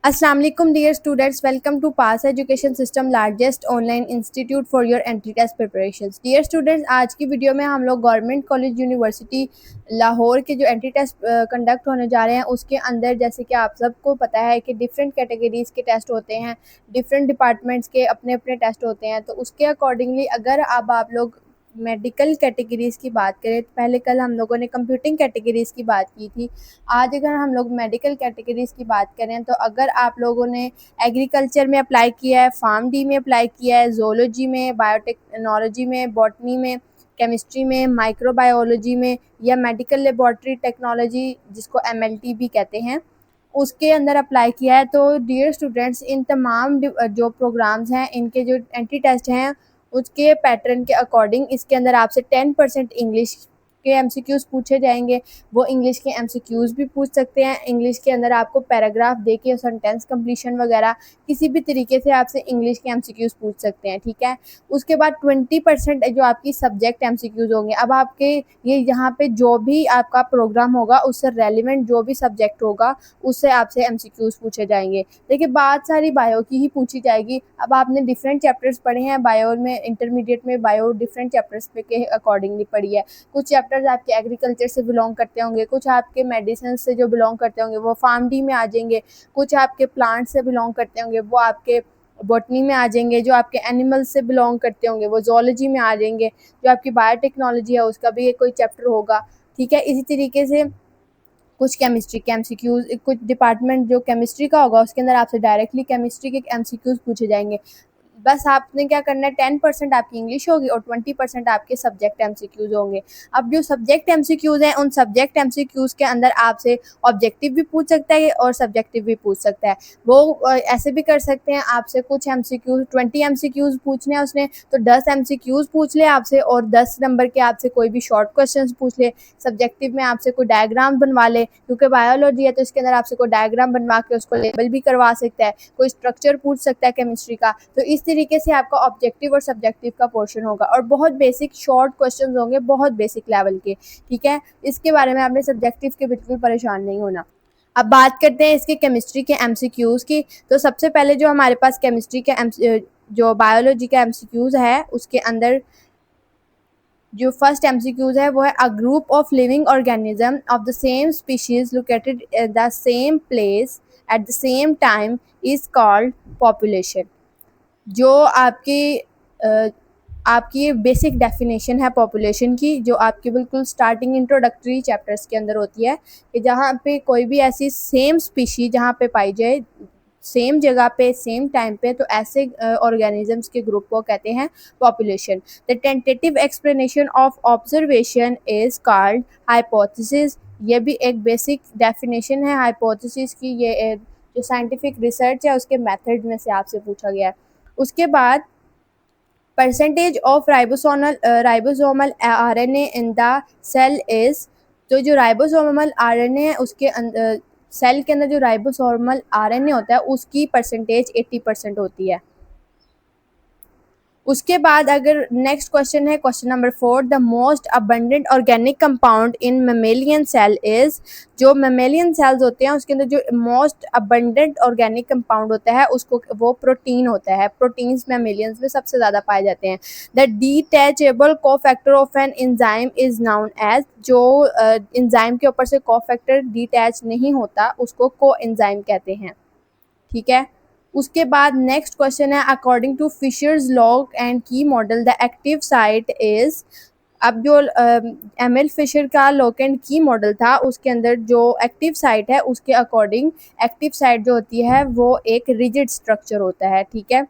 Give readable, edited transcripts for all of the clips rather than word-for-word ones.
अस्सलाम वालेकुम dear students, welcome to pass education system largest online institute for your entry test preparations. Dear students, आज की video में हम लोग गवर्नमेंट कॉलेज यूनिवर्सिटी लाहौर के जो एंट्री टेस्ट कंडक्ट होने जा रहे हैं उसके अंदर, जैसे कि आप सबको पता है कि डिफरेंट कैटेगरीज़ के टेस्ट होते हैं, डिफरेंट डिपार्टमेंट्स के अपने अपने टेस्ट होते हैं। तो उसके अकॉर्डिंगली अगर अब आप लोग मेडिकल कैटेगरीज़ की बात करें, तो पहले कल हम लोगों ने कंप्यूटिंग कैटेगरीज़ की बात की थी। आज अगर हम लोग मेडिकल कैटेगरीज़ की बात करें, तो अगर आप लोगों ने एग्रीकल्चर में अप्लाई किया है, फार्म डी में अप्लाई किया है, ज़ूलॉजी में, बायोटेक्नोलॉजी में, बॉटनी में, केमिस्ट्री में, माइक्रोबायोलॉजी में, या मेडिकल लेबॉर्ट्री टेक्नोलॉजी जिसको एमएलटी भी कहते हैं, उसके अंदर अप्लाई किया है, तो डियर स्टूडेंट्स, इन तमाम जो प्रोग्राम्स हैं, इनके जो एंट्री टेस्ट हैं, उसके पैटर्न के अकॉर्डिंग इसके अंदर आपसे 10% इंग्लिश के एमसीक्यूज़ पूछे जाएंगे। वो इंग्लिश के एमसीक्यूज़ भी पूछ सकते हैं। इंग्लिश के अंदर आपको पैराग्राफ दे के सेंटेंस कंप्लीशन वगैरह किसी भी तरीके से आपसे इंग्लिश के एमसीक्यूज़ पूछ सकते हैं, ठीक है। उसके बाद 20% जो आपकी सब्जेक्ट एमसीक्यूज़ होंगे। अब आपके ये यहाँ पे जो भी आपका प्रोग्राम होगा उससे रेलिवेंट जो भी सब्जेक्ट होगा उससे आपसे एमसीक्यूज़ पूछे जाएंगे। देखिए, बात सारी बायो की ही पूछी जाएगी। अब आपने डिफरेंट चैप्टर्स पढ़े हैं बायो में, इंटरमीडिएट में बायो डिफरेंट चैप्टर्स पे के अकॉर्डिंगली पढ़ी है। कुछ चैप्टर्स आपके एग्रीकल्चर से बिलोंग करते होंगे, कुछ आपके मेडिसिन से जो बिलोंग करते होंगे वो फार्म डी में आ जाएंगे, कुछ आपके प्लांट से बिलोंग करते होंगे वो आपके बॉटनी में आ जाएंगे, जो आपके एनिमल्स से बिलोंग करते होंगे वो जोलॉजी में आ जाएंगे, जो आपकी बायोटेक्नोलॉजी है उसका भी कोई चैप्टर होगा, ठीक है। इसी तरीके से कुछ केमिस्ट्री के एमसीक्यूज़, कुछ डिपार्टमेंट जो केमिस्ट्री का होगा उसके अंदर आपसे डायरेक्टली केमिस्ट्री के एमसीक्यूज़ पूछे जाएंगे। बस आपने क्या करना है, 10% आपकी इंग्लिश होगी और 20% आपके सब्जेक्ट एमसीक्यूज़ होंगे। अब जो सब्जेक्ट एमसीक्यूज़ हैं, उन सब्जेक्ट एमसीक्यूज़ के अंदर आपसे ऑब्जेक्टिव भी पूछ सकता है और सब्जेक्टिव भी पूछ सकता है। वो ऐसे भी कर सकते हैं, आपसे कुछ एमसीक्यूज़ 20 एमसीक्यूज़ पूछने हैं उसने, तो 10 एमसीक्यूज़ पूछ ले आपसे और 10 नंबर के आपसे कोई भी शॉर्ट क्वेश्चंस पूछ ले। सब्जेक्टिव में आपसे कोई डायग्राम बनवा ले, क्योंकि बायोलॉजी है तो इसके अंदर आपसे कोई डायग्राम बनवा के उसको लेबल भी करवा सकता है, कोई स्ट्रक्चर पूछ सकता है केमिस्ट्री का। तो इस तरीके से आपका ऑब्जेक्टिव और सब्जेक्टिव का पोर्शन होगा और बहुत बेसिक शॉर्ट क्वेश्चंस होंगे, बहुत बेसिक लेवल के, ठीक है। इसके बारे में आपने सब्जेक्टिव के बिल्कुल परेशान नहीं होना। अब बात करते हैं इसके केमिस्ट्री के एमसीक्यूज़ की। तो सबसे पहले जो हमारे पास केमिस्ट्री के जो बायोलॉजी का एमसीक्यूज़ है उसके अंदर जो फर्स्ट एमसीक्यूज़ है वो है, a group of living organism of the same species located at the same place at the same time is called population. जो आपकी ये बेसिक डेफिनेशन है पॉपुलेशन की, जो आपकी बिल्कुल स्टार्टिंग इंट्रोडक्टरी चैप्टर्स के अंदर होती है, कि जहाँ पे कोई भी ऐसी सेम स्पीशी जहाँ पे पाई जाए, सेम जगह पे सेम टाइम पे, तो ऐसे ऑर्गेनिजम्स के ग्रुप को कहते हैं population. The tentative explanation of observation is called hypothesis. ये भी एक बेसिक डेफिनेशन है हाइपोथेसिस की। ये जो साइंटिफिक रिसर्च है उसके मेथड में से आपसे पूछा गया है। उसके बाद percentage of ribosomal RNA in the cell is, तो जो राइबोसोमल आरएनए है उसके सेल के अंदर जो राइबोसोमल आरएनए होता है उसकी परसेंटेज 80% होती है। उसके बाद अगर नेक्स्ट क्वेश्चन है question number 4, the most abundant organic compound in mammalian cell is, जो मेमेलियन सेल्स होते हैं उसके अंदर जो मोस्ट अबंडेंट ऑर्गेनिक कंपाउंड होता है उसको वो प्रोटीन होता है। प्रोटीन्स मेमेलियंस में सबसे ज़्यादा पाए जाते हैं। The detachable cofactor of an enzyme is known as, जो एंजाइम के ऊपर से कोफैक्टर डिटैच नहीं होता उसको को एंजाइम कहते हैं, ठीक है। उसके बाद नेक्स्ट क्वेश्चन है, according to Fischer's lock and key model the active site is. अब जो एमएल फिशर का लॉक एंड की मॉडल था उसके अंदर जो एक्टिव साइट है उसके अकॉर्डिंग एक्टिव साइट जो होती है वो एक रिजिड स्ट्रक्चर होता है, ठीक है।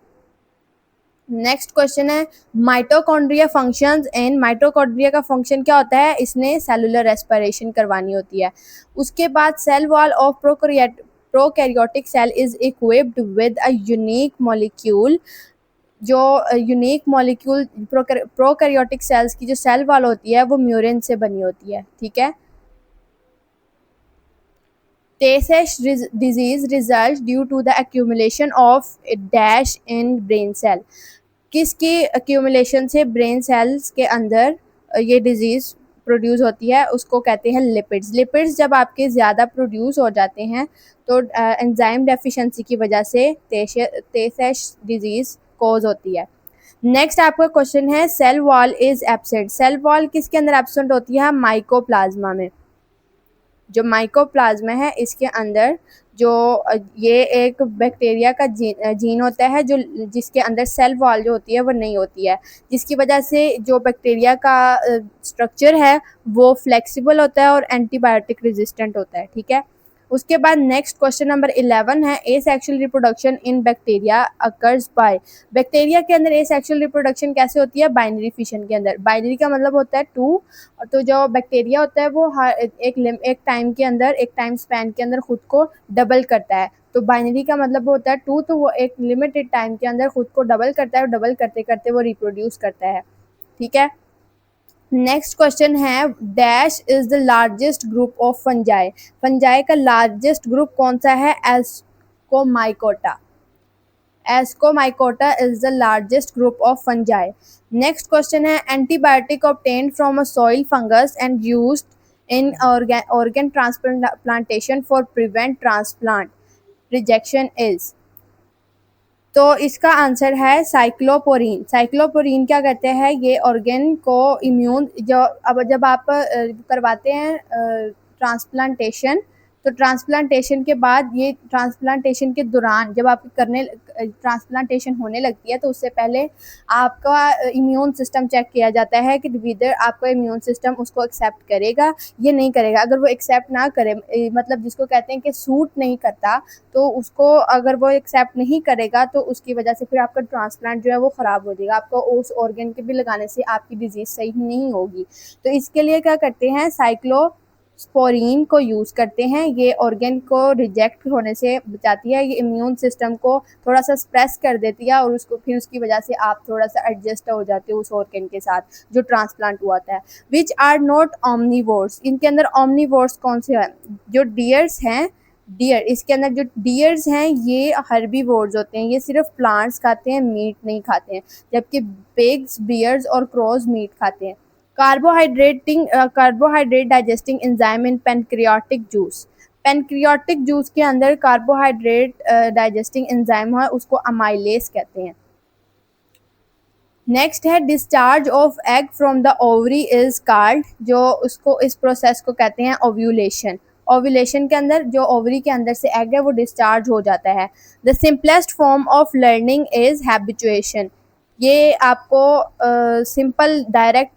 नेक्स्ट क्वेश्चन है, माइटोकॉन्ड्रिया फंक्शंस इन। माइटोकॉन्ड्रिया का फंक्शन क्या होता है, इसने सेलुलर रेस्पिरेशन करवानी होती है। उसके बाद cell wall of prokaryotic cell is equipped with a unique molecule. जो यूनिक मॉलिक्यूल प्रोकैरियोटिक सेल्स की जो सेल वॉल होती है वो म्यूरिन से बनी होती है, ठीक है। Tay-Sachs disease results due to the accumulation of dash in brain cell। किसकी accumulation से brain cells के अंदर ये disease प्रोड्यूस होती है उसको कहते हैं लिपिड्स। लिपिड्स जब आपके ज़्यादा प्रोड्यूस हो जाते हैं तो एंजाइम डेफिशिएंसी की वजह से टेसेस डिजीज़ कॉज होती है। नेक्स्ट आपका क्वेश्चन है cell wall is absent. Cell wall किसके अंदर एब्सेंट होती है? माइकोप्लाज्मा में। जो माइकोप्लाज्मा है इसके अंदर जो ये एक बैक्टीरिया का जीन होता है जो जिसके अंदर सेल वॉल जो होती है वो नहीं होती है, जिसकी वजह से जो बैक्टीरिया का स्ट्रक्चर है वो फ्लेक्सिबल होता है और एंटीबायोटिक रेजिस्टेंट होता है। ठीक है, उसके बाद नेक्स्ट क्वेश्चन नंबर 11 है asexual reproduction in bacteria occurs by. Bacteria के अंदर एसेक्सुअल रिप्रोडक्शन कैसे होती है? बाइनरी फिशन के अंदर। बाइनरी का मतलब होता है 2, तो जो बैक्टीरिया होता है वो हर एक टाइम के अंदर, एक टाइम स्पैन के अंदर खुद को डबल करता है। तो बाइनरी का मतलब होता है 2, तो वो एक लिमिटेड टाइम के अंदर खुद को डबल करता है और डबल करते करते वो रिप्रोड्यूस करता है। ठीक है, नेक्स्ट क्वेश्चन है dash is the largest group of fungi. Fungi का लार्जेस्ट ग्रुप कौन सा है? Ascomycota. Ascomycota is the largest group of fungi. Next question है antibiotic obtained from a soil fungus and used in organ transplantation for prevent transplant rejection is. तो इसका answer है साइक्लोपोरीन। साइक्लोपोरीन क्या करते हैं? ये ऑर्गन को इम्यून जब आप करवाते हैं ट्रांसप्लांटेशन, तो ट्रांसप्लांटेशन के बाद ये ट्रांसप्लांटेशन के दौरान जब आपकी ट्रांसप्लांटेशन होने लगती है तो उससे पहले आपका इम्यून सिस्टम चेक किया जाता है कि विदर आपका इम्यून सिस्टम उसको एक्सेप्ट करेगा या नहीं करेगा। अगर वो एक्सेप्ट ना करे, मतलब जिसको कहते हैं कि सूट नहीं करता, तो उसको अगर वो एक्सेप्ट नहीं करेगा तो उसकी वजह से फिर आपका ट्रांसप्लांट जो है वो ख़राब हो जाएगा। आपको उस ऑर्गन के भी लगाने से आपकी डिजीज़ सही नहीं होगी। तो इसके लिए क्या करते हैं? साइक्लोस्पोरीन को यूज़ करते हैं। ये ऑर्गन को रिजेक्ट होने से बचाती है, ये इम्यून सिस्टम को थोड़ा सा स्प्रेस कर देती है और उसको फिर उसकी वजह से आप थोड़ा सा एडजस्ट हो जाते हो उस ऑर्गन के साथ जो ट्रांसप्लांट हुआ था। Which are not omnivores. इनके अंदर ऑमनीवोर्स कौन से हैं? जो डियर्स हैं, डियर, इसके अंदर जो डियर्स हैं ये हर्बीवोर्स होते हैं, ये सिर्फ प्लांट्स खाते हैं, मीट नहीं खाते हैं, जबकि पिग्स, बियर्स और क्रोज मीट खाते हैं। कार्बोहाइड्रेट डाइजेस्टिंग एंजाइम इन पैनक्रियाटिक जूस। पैनक्रियाटिक जूस के अंदर कार्बोहाइड्रेट डाइजेस्टिंग एंजाइम है, उसको अमाइलेज कहते हैं। नेक्स्ट है discharge of egg from the ovary is called. जो उसको इस प्रोसेस को कहते हैं ओव्यूलेशन। ओव्यूलेशन के अंदर जो ओवरी के अंदर से एग है वो डिस्चार्ज हो जाता है। The simplest form of learning is habituation. ये आपको simple direct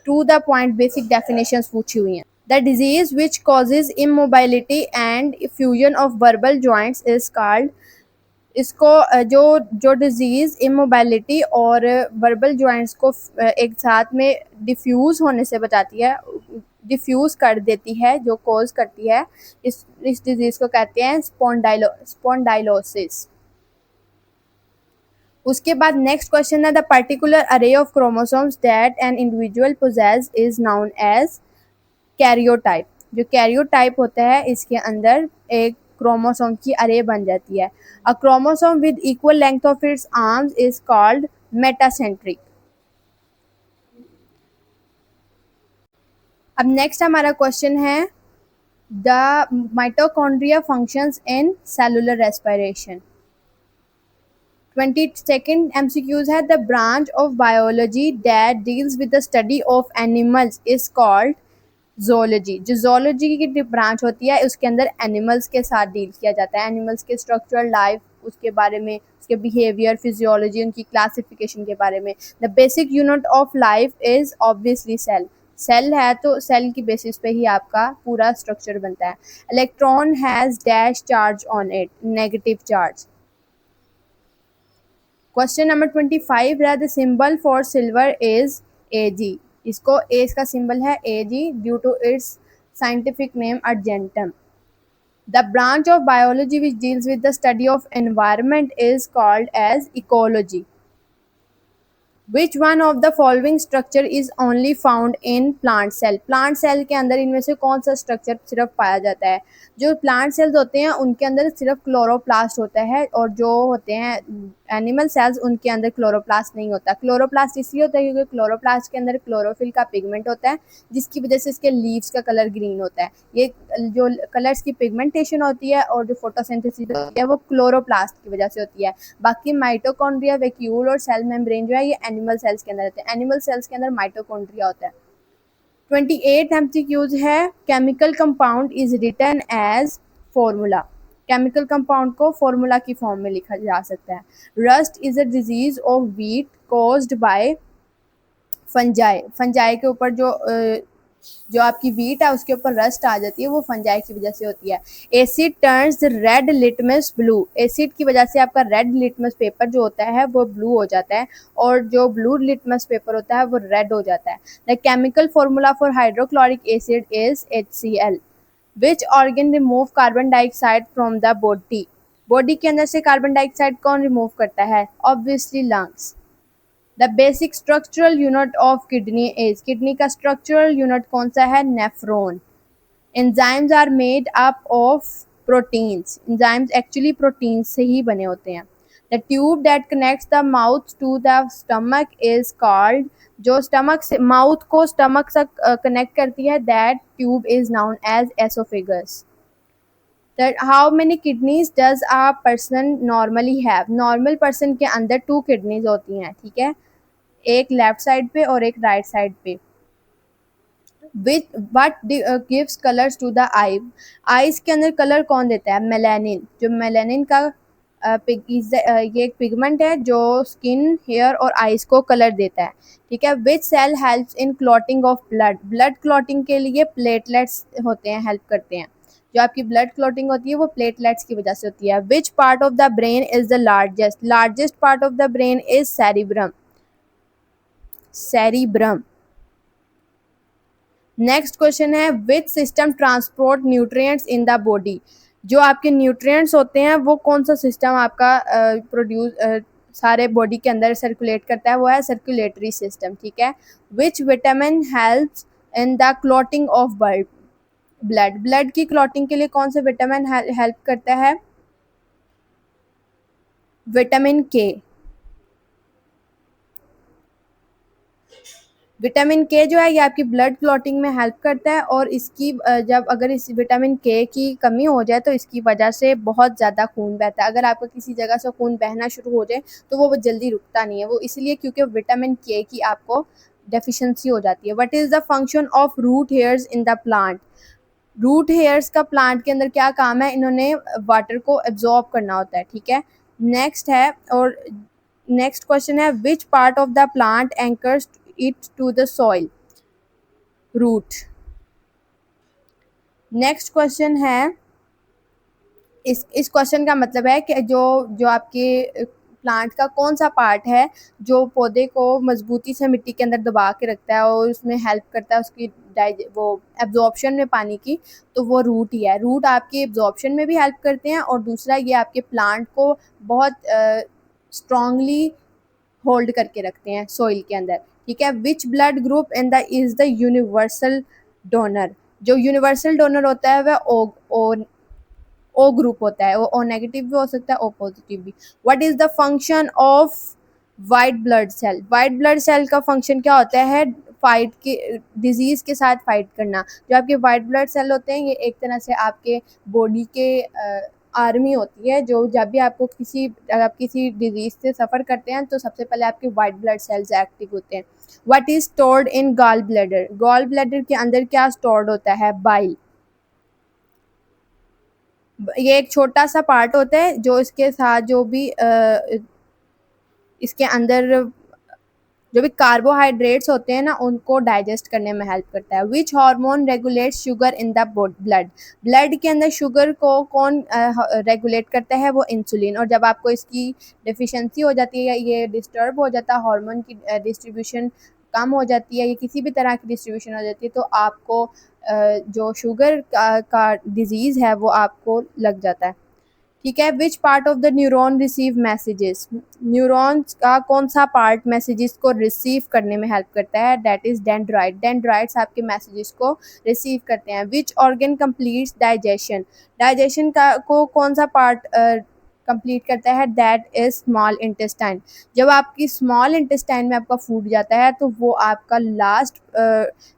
to the point basic definitions पूछी हुई हैं। The disease which causes immobility and fusion of vertebral joints is called. इसको जो जो डिजीज़ इमोबाइलिटी और वर्बल जॉइंट्स को एक साथ में डिफ्यूज़ होने से बचाती है, डिफ्यूज़ कर देती है, जो कॉज करती है, इस डिजीज़ को कहते हैं स्पॉन्डाइलोसिस। उसके बाद नेक्स्ट क्वेश्चन है the particular array of chromosomes that an individual possesses is known as karyotype. जो कैरियोटाइप होता है इसके अंदर एक क्रोमोसोम की अरे बन जाती है। A chromosome with equal length of its arms is called metacentric. अब नेक्स्ट हमारा क्वेश्चन है the mitochondria functions in cellular respiration. 22nd MCQs है the branch of biology that deals with the study of animals is called zoology. जो zoology की branch होती है उसके अंदर एनिमल्स के साथ डील किया जाता है, एनिमल्स के स्ट्रक्चर, लाइफ, उसके बारे में, उसके बिहेवियर, फिजियोलॉजी, उनकी क्लासिफिकेशन के बारे में। The basic unit of life is obviously cell. Cell है तो सेल की बेसिस पे ही आपका पूरा स्ट्रक्चर बनता है। Electron has dash charge on it, negative charge. Question number 25 है the symbol for silver is Ag। इसको एज का सिंबल है Ag due to its scientific name argentum. The branch of biology which deals with the study of environment is called as ecology. Which one of the following structure is only found in plant cell? Plant cell के अंदर इनमें से कौन सा structure सिर्फ पाया जाता है? जो प्लांट सेल्स होते हैं उनके अंदर सिर्फ क्लोरोप्लास्ट होता है, और जो होते हैं एनिमल सेल्स उनके अंदर क्लोरोप्लास्ट नहीं होता। क्लोरोप्लास्ट इसलिए होता है क्योंकि क्लोरोप्लास्ट के अंदर क्लोरोफिल का पिगमेंट होता है, जिसकी वजह से इसके लीव्स का कलर ग्रीन होता है। ये जो कलर्स की पिगमेंटेशन होती है और जो फोटोसिंथेसिस होती है वो क्लोरोप्लास्ट की वजह से होती है। बाकी माइटोकॉन्ड्रिया, वैक्यूल और सेल मेम्ब्रेन जो है ये एनिमल सेल्स के अंदर रहते हैं। एनिमल सेल्स के अंदर माइटोकॉन्ड्रिया होता है। 28 MCQs है, chemical compound is written as formula. Chemical compound को फॉर्मूला की फॉर्म में लिखा जा सकता है। Rust is a disease of wheat caused by fungi. Fungi के ऊपर जो आपकी व्हीट है उसके ऊपर रस्ट आ जाती है, वो फंजाई की वजह से होती है। Asset turns red litmus blue. Acid की वजह से आपका रेड लिटमस पेपर जो होता है वो ब्लू हो जाता है, और जो ब्लू लिटमस पेपर होता है वो रेड हो जाता है। The chemical formula for hydrochloric acid is HCl। Which organ remove carbon dioxide from the body? Body के अंदर से कार्बन डाइऑक्साइड कौन रिमूव करता है? Obviously lungs. The basic structural unit of kidney is? Kidney का स्ट्रक्चरल यूनिट कौन सा है? Nephron. Enzymes are made up of proteins. Enzymes actually protein से ही बने होते हैं। The tube that connects the mouth to the stomach is called? जो स्टमक से माउथ को स्टमक से कनेक्ट करती है, that tube is known as oesophagus. That how many kidneys does a person normally have? Normal person के अंदर 2 kidneys होती हैं, ठीक है, एक लेफ्ट साइड पे और एक राइट साइड पे। What gives colors to the eye? Eyes के अंदर कलर कौन देता है? मेलानिन। जो मेलानिन का ये एक पिगमेंट है जो स्किन, हेयर और आईज को कलर देता है, ठीक है। Which cell helps in clotting of blood? Blood clotting के लिए प्लेटलेट्स होते हैं, हेल्प करते हैं। जो आपकी ब्लड क्लॉटिंग होती है वो प्लेटलेट्स की वजह से होती है। Which part of the brain is the largest? Largest part of the brain is cerebrum. Cerebrum. Next question है, which system transport nutrients in the body? जो आपके न्यूट्रिएंट्स होते हैं वो कौन सा सिस्टम आपका प्रोड्यूस सारे बॉडी के अंदर सर्कुलेट करता है? वो है सर्कुलेटरी सिस्टम, ठीक है। Which vitamin helps in the clotting of blood? Blood की क्लॉटिंग के लिए कौन सा विटामिन हेल्प करता है? विटामिन के। विटामिन के जो है ये आपकी ब्लड क्लॉटिंग में हेल्प करता है, और इसकी जब अगर इस विटामिन के की कमी हो जाए तो इसकी वजह से बहुत ज़्यादा खून बहता है। अगर आपका किसी जगह से खून बहना शुरू हो जाए तो वो जल्दी रुकता नहीं है, वो इसलिए क्योंकि विटामिन के की आपको डेफिशिएंसी हो जाती है। What is the function of root hairs in the plant? Root hairs का प्लांट के अंदर क्या काम है? इन्होंने वाटर को एब्जॉर्ब करना होता है, ठीक है। नेक्स्ट है, और नेक्स्ट क्वेश्चन है, which part of the plant anchors it to the soil? Root. Next question है, इस क्वेश्चन का मतलब है कि जो आपके प्लांट का कौन सा पार्ट है जो पौधे को मजबूती से मिट्टी के अंदर दबा के रखता है और उसमें हेल्प करता है उसकी वो एब्जॉर्प्शन में पानी की? तो वो रूट ही है। रूट आपकी एब्जॉर्प्शन में भी हेल्प करते हैं, और दूसरा ये आपके प्लांट को बहुत स्ट्रांगली होल्ड करके रखते हैं सॉइल के अंदर, ठीक है। Which blood group in the is the universal donor? जो यूनिवर्सल डोनर होता है वह ओ ग्रुप होता है, वो ओ नेगेटिव भी हो सकता है, ओ पॉजिटिव भी। What is the function of white blood cell? White blood cell का फंक्शन क्या होता है? फाइट के डिजीज के साथ फाइट करना। जो आपके वाइट ब्लड सेल होते हैं ये एक तरह से आपके बॉडी के आर्मी होती है, जो जब भी आपको आप किसी डिजीज से सफ़र करते हैं तो सबसे पहले आपके वाइट ब्लड सेल्स एक्टिव होते हैं। What is stored in gall bladder? Gall bladder के अंदर क्या स्टोर्ड होता है? बाइल। ये एक छोटा सा पार्ट होता है जो इसके साथ इसके अंदर जो भी कार्बोहाइड्रेट्स होते हैं ना उनको डाइजेस्ट करने में हेल्प करता है। Which hormone regulates sugar in the blood? Blood के अंदर शुगर को कौन रेगुलेट करता है? वो इंसुलिन। और जब आपको इसकी डेफिशिएंसी हो जाती है, ये डिस्टर्ब हो जाता है, हार्मोन की डिस्ट्रीब्यूशन कम हो जाती है, ये किसी भी तरह की डिस्ट्रीब्यूशन हो जाती है, तो आपको जो शुगर का डिजीज़ है वो आपको लग जाता है, ठीक है। Which part of the neuron receive messages, neurons का कौन सा पार्ट मैसेजेस को रिसीव करने में हेल्प करता है, दैट इज डेंड्राइट। डेंड्राइट्स आपके मैसेजेस को रिसीव करते हैं। Which organ completes digestion, digestion का को कौन सा पार्ट कंप्लीट करता है, दैट इज स्मॉल इंटेस्टाइन। जब आपकी स्मॉल इंटेस्टाइन में आपका फूड जाता है तो वो आपका लास्ट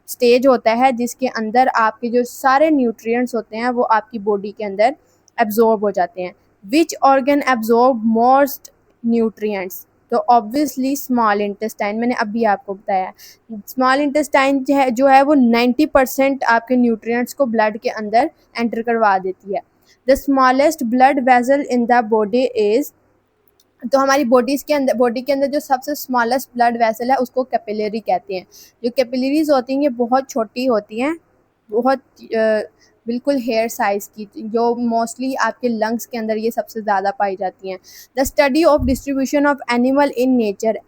स्टेज होता है जिसके अंदर आपके जो सारे न्यूट्रिएंट्स होते हैं वो आपकी बॉडी के अंदर एब्जॉर्ब हो जाते हैं। Which organ absorb most nutrients, तो ऑब्वियसली स्मॉल इंटेस्टाइन, मैंने अभी आपको बताया। स्मॉल इंटेस्टाइन जो है वो 90% आपके न्यूट्रिएंट्स को ब्लड के अंदर एंटर करवा देती है। The smallest blood vessel in the body is, तो हमारी बॉडी के अंदर जो सबसे स्मॉलेस्ट ब्लड वेसल है उसको कैपिलरी कहते हैं। जो कैपिलरीज होती हैं ये बहुत छोटी होती हैं, बहुत बिल्कुल हेयर साइज की, जो मोस्टली आपके लंग्स के अंदर ये सबसे ज़्यादा पाई जाती हैं। The study of distribution of animal in nature,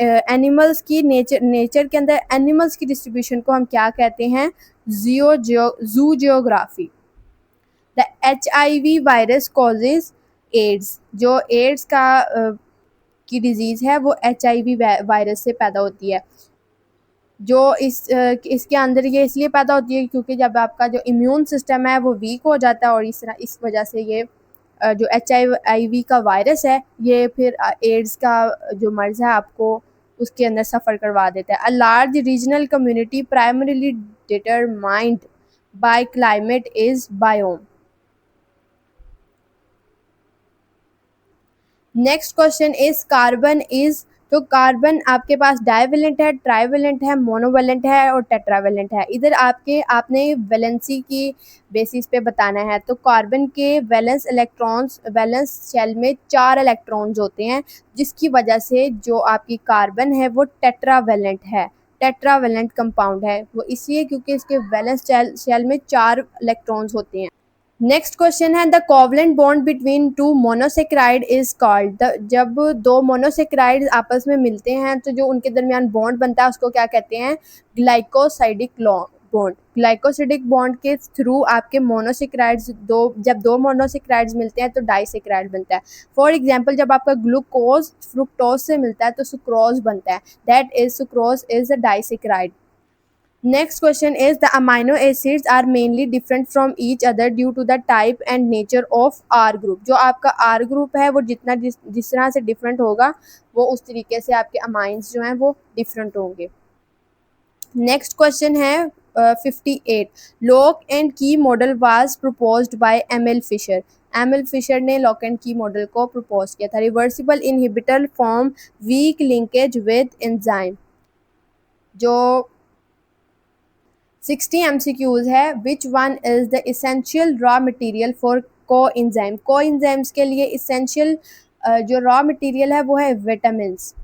animals की नेचर के अंदर एनिमल्स की डिस्ट्रीब्यूशन को हम क्या कहते हैं, zoogeography. The HIV virus causes AIDS, जो एड्स का की डिजीज़ है वो HIV वायरस से पैदा होती है। जो इसके अंदर ये इसलिए पैदा होती है क्योंकि जब आपका जो इम्यून सिस्टम है वो वीक हो जाता है और इस वजह से ये जो HIV का वायरस है ये फिर एड्स का जो मर्ज़ है आपको उसके अंदर सफ़र करवा देता है। A large regional community primarily determined by climate is biome. Next question is carbon is, तो कार्बन आपके पास डाइवेलेंट है, ट्राइवेलेंट है, मोनोवेलेंट है और टेट्रावेलेंट है। इधर आपने वैलेंसी की बेसिस पे बताना है। तो कार्बन के वैलेंस शेल में 4 इलेक्ट्रॉन्स होते हैं जिसकी वजह से जो आपकी कार्बन है वो टेट्रावेलेंट है, टेट्रावेलेंट कंपाउंड है वो इसलिए क्योंकि इसके वैलेंस शेल में 4 इलेक्ट्रॉन्स होते हैं। नेक्स्ट क्वेश्चन है the covalent bond between two monosaccharide is called, जब दो मोनोसेक्राइड आपस में मिलते हैं तो जो उनके दरमियान बॉन्ड बनता है उसको क्या कहते हैं, ग्लाइकोसाइडिक बॉन्ड। ग्लाइकोसाइडिक बॉन्ड के थ्रू आपके मोनोसेक्राइड्स जब दो मोनोसेक्राइड्स मिलते हैं तो डाइसेक्राइड बनता है। फॉर एग्जांपल जब आपका ग्लूकोज फ्रुक्टोज से मिलता है तो सुक्रोज बनता है, that is sucrose is a disaccharide. Next question is the amino acids are mainly different from each other due to the type and nature of R group। जो आपका R group है वो जिस तरह से different होगा वो उस तरीके से आपके amines जो हैं वो different होंगे। Next question है 58 lock and key model was proposed by ML Fisher। ML Fisher ने लॉक एंड की मॉडल को propose किया था। Reversible inhibitor form weak linkage with enzyme. जो 60 MCQs है। Which one is the essential raw material for coenzyme. Coenzymes के लिए essential जो raw material है वो है विटामिन्स।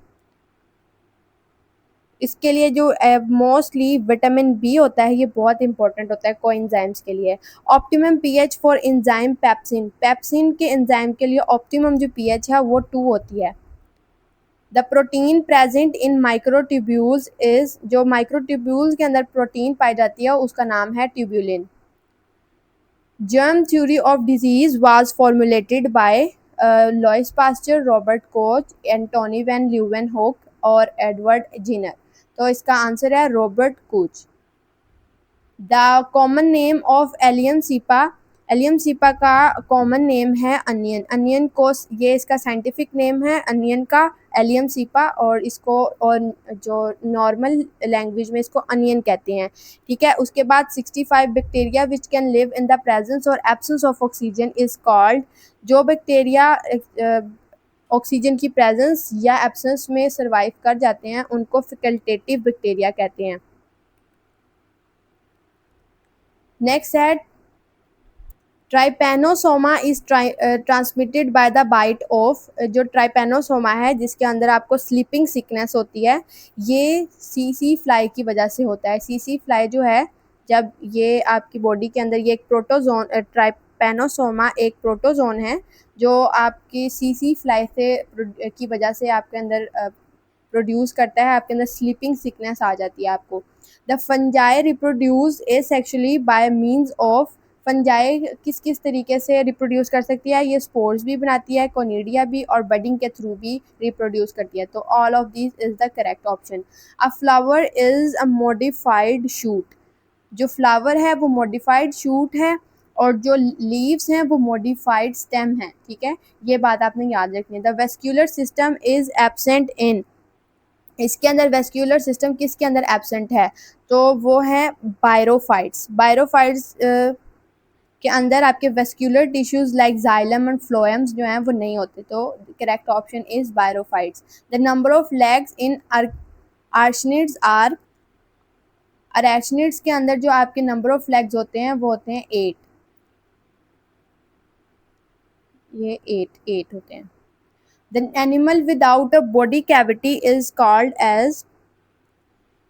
इसके लिए जो मोस्टली विटामिन बी होता है ये बहुत इंपॉर्टेंट होता है कोएंजाइम्स के लिए। Optimum pH for enzyme pepsin, pepsin के एंजाइम के लिए ऑप्टिमम जो पीएच है वो 2 होती है। The protein present in microtubules is, जो माइक्रोट्यूब्यूल्स के अंदर प्रोटीन पाई जाती है उसका नाम है tubulin. Germ theory of disease was formulated by Louis Pasteur, Robert Koch, Antonie van Leeuwenhoek और एडवर्ड जिनर। तो इसका आंसर है Robert Koch. The common name of Allium cepa, Allium cepa का कॉमन नेम है अनियन। अनियन को ये इसका scientific name है अनियन का, एलियम सीपा, और इसको और जो नॉर्मल लैंग्वेज में इसको अनियन कहते हैं। ठीक है। उसके बाद 65 bacteria which can live in the presence or absence of oxygen is called, जो बैक्टीरिया ऑक्सीजन की प्रेजेंस या एब्सेंस में सर्वाइव कर जाते हैं उनको फैकल्टेटिव बैक्टीरिया कहते हैं। नेक्स्ट है trypanosoma is transmitted by the bite of, जो ट्राइपेनोसोमा है जिसके अंदर आपको स्लीपिंग सिकनेस होती है ये सीसी फ्लाई की वजह से होता है। सीसी फ्लाई जो है जब ये आपकी बॉडी के अंदर ये एक प्रोटोजोन, ट्राइपेनोसोमा एक प्रोटोजोन है जो आपकी सीसी फ्लाई से की वजह से आपके अंदर प्रोड्यूस करता है, आपके अंदर स्लीपिंग सिकनेस आ जाती है आपको। The fungi reproduce asexually bye means of fungi किस किस तरीके से रिप्रोड्यूस कर सकती है, ये स्पोर्स भी बनाती है, कोनिडिया भी, और बडिंग के थ्रू भी रिप्रोड्यूस करती है। तो all of this is the correct option. A flower is a modified shoot, जो फ्लावर है वो मॉडिफाइड शूट है, और जो लीव्स हैं वो मॉडिफाइड स्टेम है। ठीक है, ये बात आपने याद रखनी है। The vascular system is absent in, इसके अंदर वेस्क्यूलर सिस्टम किसके अंदर एब्सेंट है, तो वो है बायरोफाइट्स। बायरोफाइट्स के अंदर आपके vascular tissues like xylem and phloems जो हैं वो नहीं होते। तो correct option is bryophytes. The number of legs in arachnids are, arachnids के अंदर जो आपके नंबर ऑफ लेग्स होते हैं वो होते हैं 8, ये 8 होते हैं। The animal without a body cavity is called as,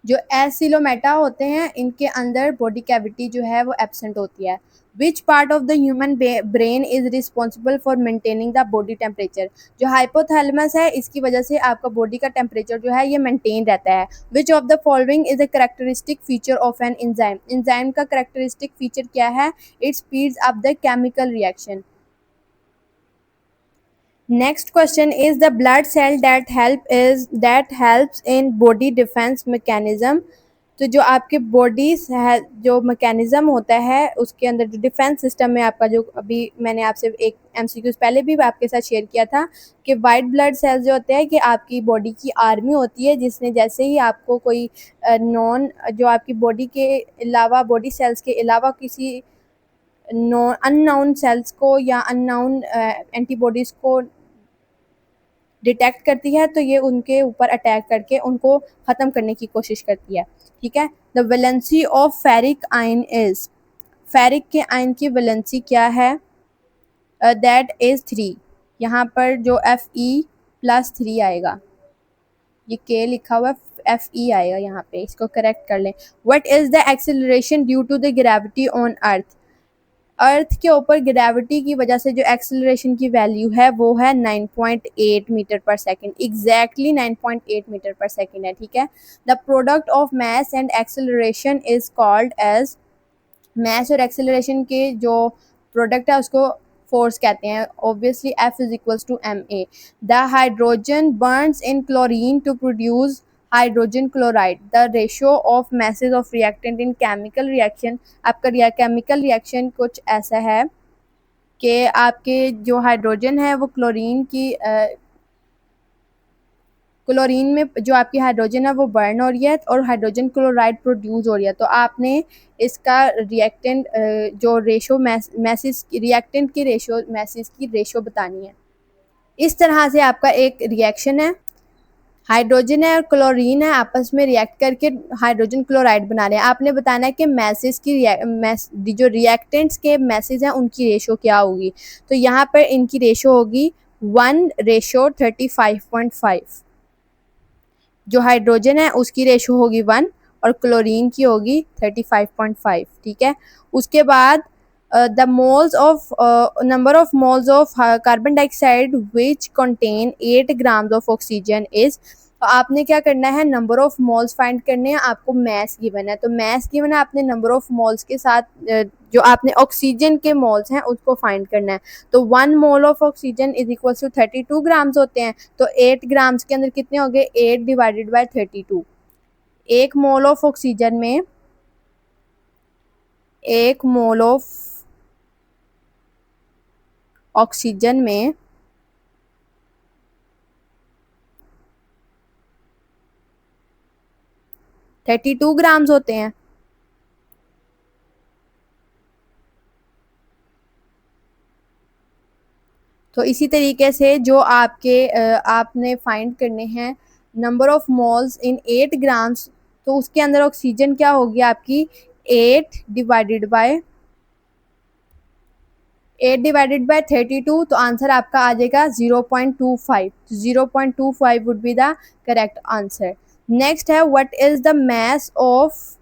जो एसिलोमेटा होते हैं इनके अंदर बॉडी कैविटी जो है वो एब्सेंट होती है। Which part of the human brain is responsible for maintaining the body temperature, जो हाइपोथैलेमस है इसकी वजह से आपका बॉडी का टेम्परेचर जो है ये मेंटेन रहता है। Which of the following is a characteristic feature of an enzyme, enzyme का करेक्टरिस्टिक फीचर क्या है, it speeds up the chemical reaction. Next question is the blood cell that helps in body defense mechanism। तो जो आपके body जो mechanism होता है उसके अंदर जो डिफेंस सिस्टम में आपका, जो अभी मैंने आपसे एक एमसीक्यूज पहले भी आपके साथ शेयर किया था कि वाइट ब्लड सेल्स जो होते हैं कि आपकी बॉडी की आर्मी होती है, जिसने जैसे ही आपको कोई नॉन, जो आपकी बॉडी के अलावा, बॉडी सेल्स के अलावा किसी अननोन सेल्स को या अननोन एंटीबॉडीज़ को डिटेक्ट करती है, तो ये उनके ऊपर अटैक करके उनको ख़त्म करने की कोशिश करती है। ठीक है, the valency of ferric ion is, ferric के आयन की वैलेंसी क्या है, दैट इज 3। यहाँ पर जो Fe+3 आएगा, ये के लिखा हुआ है, Fe आएगा यहाँ पे, इसको करेक्ट कर लें। What is the acceleration due to the gravity on earth, earth के ऊपर ग्रेविटी की वजह से जो एक्सेलरेशन की वैल्यू है वो है 9.8 metre per second, exactly 9.8 metre per second है। ठीक है, the product of mass and acceleration is called as, mass और एक्सेलरेशन के जो प्रोडक्ट है उसको फोर्स कहते हैं। Obviously F is equals to ma। The hydrogen burns in chlorine to produce hydrogen chloride, the ratio of masses of reactant in chemical reaction, आपका chemical reaction कुछ ऐसा है कि आपके जो हाइड्रोजन है वो क्लोरीन की क्लोरीन में जो आपकी हाइड्रोजन है वो बर्न हो रही है और हाइड्रोजन क्लोराइड प्रोड्यूस हो रही है। तो आपने इसका रिएक्टेंट जो रेशो मैसेज रिएक्टेंट की रेशो मैसेज की रेशो बतानी है। इस तरह से आपका एक रिएक्शन है, हाइड्रोजन है और क्लोरीन है, आपस में रिएक्ट करके हाइड्रोजन क्लोराइड बना रहे हैं। आपने बताना है कि मैसेज की जो रिएक्टेंट्स के मैसेज हैं उनकी रेशो क्या होगी। तो यहाँ पर इनकी रेशो होगी 1:35.5। जो हाइड्रोजन है उसकी रेशो होगी 1 और क्लोरीन की होगी 35.5। ठीक है, उसके बाद the moles of number of moles of carbon dioxide which contain 8 grams of oxygen is. तो आपने क्या करना है, नंबर ऑफ मोल्स फाइंड करने हैं, आपको मैस गिवन है, तो मैस गिवन है, आपने नंबर ऑफ मोल्स के साथ जो आपने ऑक्सीजन के मोल्स हैं उसको फाइंड करना है। तो 1 mole of oxygen is equal to 32 grams होते हैं। तो 8 ग्राम्स के अंदर कितने हो गए, 8 डिवाइडेड बाय 32। एक मोल ऑफ ऑक्सीजन में, एक मोल ऑफ ऑक्सीजन में 32 ग्राम्स होते हैं। तो इसी तरीके से जो आपके आपने फाइंड करने हैं number of moles in 8 grams, तो उसके अंदर ऑक्सीजन क्या होगी आपकी 8 डिवाइडेड बाय 32, तो आंसर आपका आ जाएगा 0.25। 0.25 would be the correct answer. Next है what is the mass of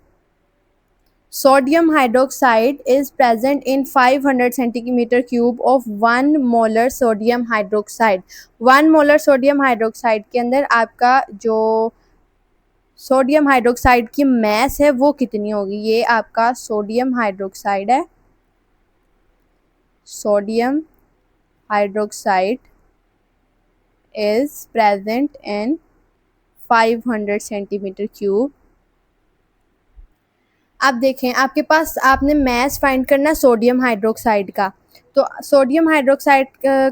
sodium hydroxide is present in 500 centimeter cube of 1 molar sodium hydroxide। 1 molar sodium hydroxide के अंदर आपका जो सोडियम हाइड्रोक्साइड की मैस है वो कितनी होगी। ये आपका सोडियम हाइड्रोक्साइड है, sodium hydroxide is present in 500 centimetre cube. अब देखें आपके पास, आपने मैस फाइंड करना है सोडियम हाइड्रोक्साइड का। तो सोडियम हाइड्रोक्साइड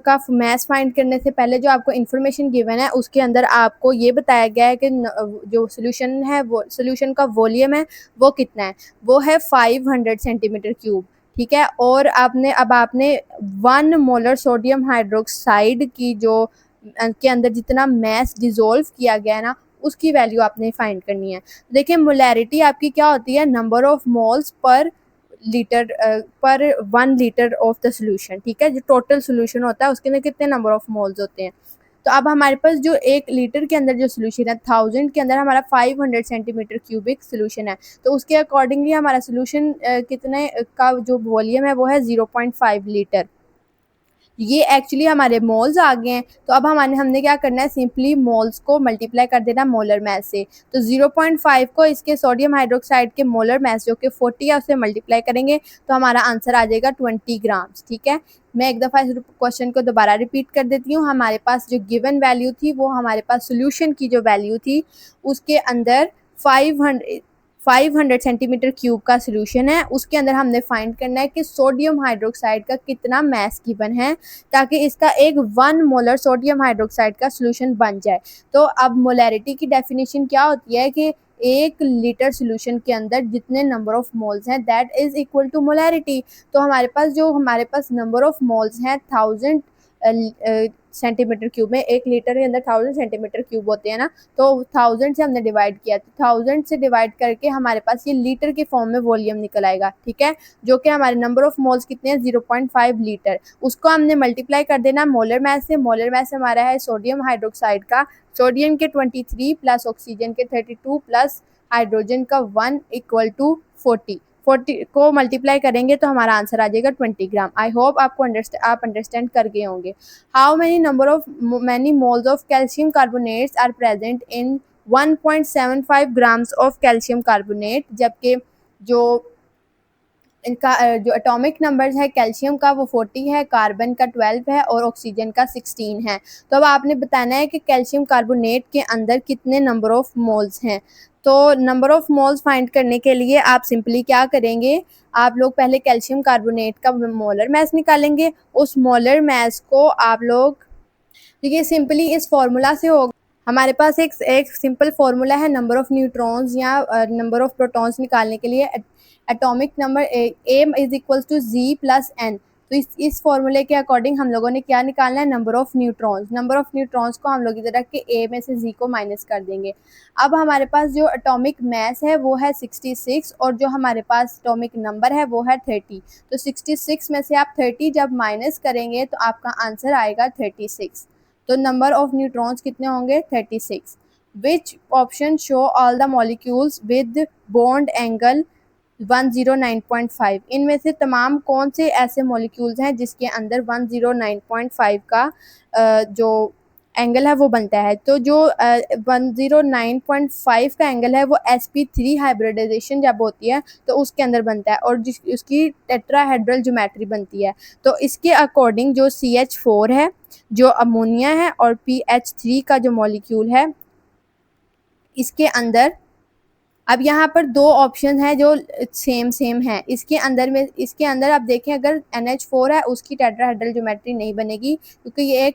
का मैस फाइंड करने से पहले जो आपको इन्फॉर्मेशन गिवन है उसके अंदर आपको ये बताया गया है कि जो सोल्यूशन है, वो सोल्यूशन का वॉल्यूम है वो कितना है, वो है 500 सेंटीमीटर क्यूब। ठीक है, और आपने 1 मोलर सोडियम हाइड्रोक्साइड की जो के अंदर जितना मैस डिसॉल्व किया गया है ना, उसकी वैल्यू आपने फाइंड करनी है। देखिए मोलैरिटी आपकी क्या होती है, number of moles per litre पर 1 लीटर ऑफ द सोल्यूशन। ठीक है, जो टोटल सोल्यूशन होता है उसके अंदर कितने नंबर ऑफ मोल्स होते हैं। तो अब हमारे पास जो 1 लीटर के अंदर जो सोल्यूशन है, 1000 के अंदर हमारा 500 सेंटीमीटर क्यूबिक सोल्यूशन है। तो उसके अकॉर्डिंगली हमारा सोल्यूशन कितने का जो वॉल्यूम है वो है 0.5 लीटर। ये एक्चुअली हमारे मोल्स आ गए हैं। तो अब हमने क्या करना है, सिंपली मोल्स को मल्टीप्लाई कर देना मोलर मैस से। तो 0.5 को इसके सोडियम हाइड्रोक्साइड के मोलर मैस जो कि 40 है उससे मल्टीप्लाई करेंगे तो हमारा आंसर आ जाएगा 20 ग्राम्स। ठीक है, मैं एक दफ़ा इस क्वेश्चन को दोबारा रिपीट कर देती हूँ। हमारे पास जो गिवन वैल्यू थी वो हमारे पास सोल्यूशन की जो वैल्यू थी उसके अंदर 500 सेंटीमीटर क्यूब का सोल्यूशन है। उसके अंदर हमने फाइंड करना है कि सोडियम हाइड्रोक्साइड का कितना मैस गिवन है ताकि इसका एक 1 मोलर सोडियम हाइड्रोक्साइड का सोल्यूशन बन जाए। तो अब मोलैरिटी की डेफिनेशन क्या होती है कि 1 लीटर सोल्यूशन के अंदर जितने नंबर ऑफ मोल्स हैं that is equal to molarity. तो हमारे पास नंबर ऑफ मोल्स हैं 1000 सेंटीमीटर क्यूब में। 1 लीटर के अंदर 1000 सेंटीमीटर क्यूब होते हैं ना, तो 1000 से हमने डिवाइड किया, तो 1000 से डिवाइड करके हमारे पास ये लीटर के फॉर्म में वॉल्यूम निकल आएगा। ठीक है, जो कि हमारे नंबर ऑफ मोल्स कितने हैं, 0.5 लीटर। उसको हमने मल्टीप्लाई कर देना मोलर मैस से। मोलर मैस हमारा है सोडियम हाइड्रोक्साइड का, सोडियम के 23 प्लस ऑक्सीजन के 32 प्लस हाइड्रोजन का 1 इक्वल टू 40 को मल्टीप्लाई करेंगे तो हमारा आंसर आ जाएगा 20 ग्राम। आई होप आप अंडरस्टैंड कर गए होंगे। How many moles of calcium carbonates are present in 1.75 grams of calcium carbonate, जबकि जो इनका जो एटॉमिक नंबर्स है कैल्शियम का वो 40 है, कार्बन का 12 है और ऑक्सीजन का 16 है। तो अब आपने बताना है कि कैल्शियम कार्बोनेट के अंदर कितने नंबर ऑफ मोल्स हैं। तो नंबर ऑफ मोल्स फाइंड करने के लिए आप सिंपली क्या करेंगे, आप लोग पहले कैल्शियम कार्बोनेट का मोलर मैस निकालेंगे। उस मोलर मैस को आप लोग, देखिए सिंपली इस फॉर्मूला से होगा, हमारे पास एक सिंपल फार्मूला है नंबर ऑफ न्यूट्रॉन्स या नंबर ऑफ प्रोटॉन्स निकालने के लिए। Atomic number M is equals to G plus N. तो इस फॉर्मूले के अकॉर्डिंग हम लोगों ने क्या निकालना है, number of neutrons. Number of neutrons को हम लोग इधर रख के ए में से जी को माइनस कर देंगे। अब हमारे पास जो एटॉमिक मैस है वो है 66 और जो हमारे पास एटॉमिक नंबर है वो है 30। तो 66 में से आप 30 जब माइनस करेंगे तो आपका आंसर आएगा 36। तो नंबर ऑफ न्यूट्रॉन्स कितने होंगे, 36। Which option show all the molecules with bond angle 109.5। इनमें से तमाम कौन से ऐसे मॉलिक्यूल्स हैं जिसके अंदर 109.5 का जो एंगल है वो बनता है। तो जो 109.5 का एंगल है वो sp3 हाइब्रिडाइजेशन जब होती है तो उसके अंदर बनता है और उसकी टेट्राहेड्रल ज्योमेट्री बनती है। तो इसके अकॉर्डिंग जो CH4 है, जो अमोनिया है और PH3 का जो मॉलिक्यूल है इसके अंदर, अब यहाँ पर 2 ऑप्शन है जो सेम है। इसके अंदर आप देखें अगर NH4 है उसकी टेट्राहेड्रल ज्योमेट्री नहीं बनेगी क्योंकि ये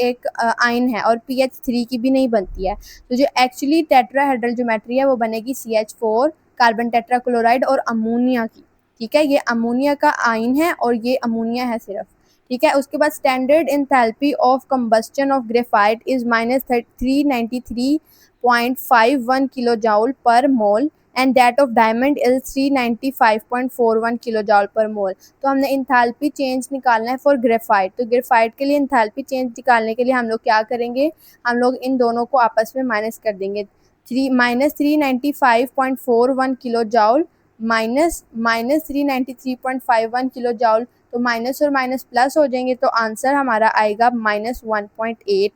एक आयन है और PH3 की भी नहीं बनती है। तो जो एक्चुअली टेट्राहेड्रल ज्योमेट्री है वो बनेगी CH4 कार्बन टेट्राक्लोराइड और अमोनिया की। ठीक है, ये अमोनिया का आयन है और ये अमोनिया है सिर्फ। ठीक है, उसके बाद standard enthalpy of combustion of graphite is -393.51 kilojoule per mole and that of diamond is 395.41 kilojoule per mole. तो हमने इंथैल्पी चेंज निकालना है फॉर ग्रेफाइट। तो ग्रेफाइट के लिए इंथैल्पी चेंज निकालने के लिए हम लोग क्या करेंगे, हम लोग इन दोनों को आपस में माइनस कर देंगे। -395.41 किलोजूल माइनस -393.51 किलोजूल, तो माइनस और माइनस प्लस हो जाएंगे तो आंसर हमारा आएगा -1.8,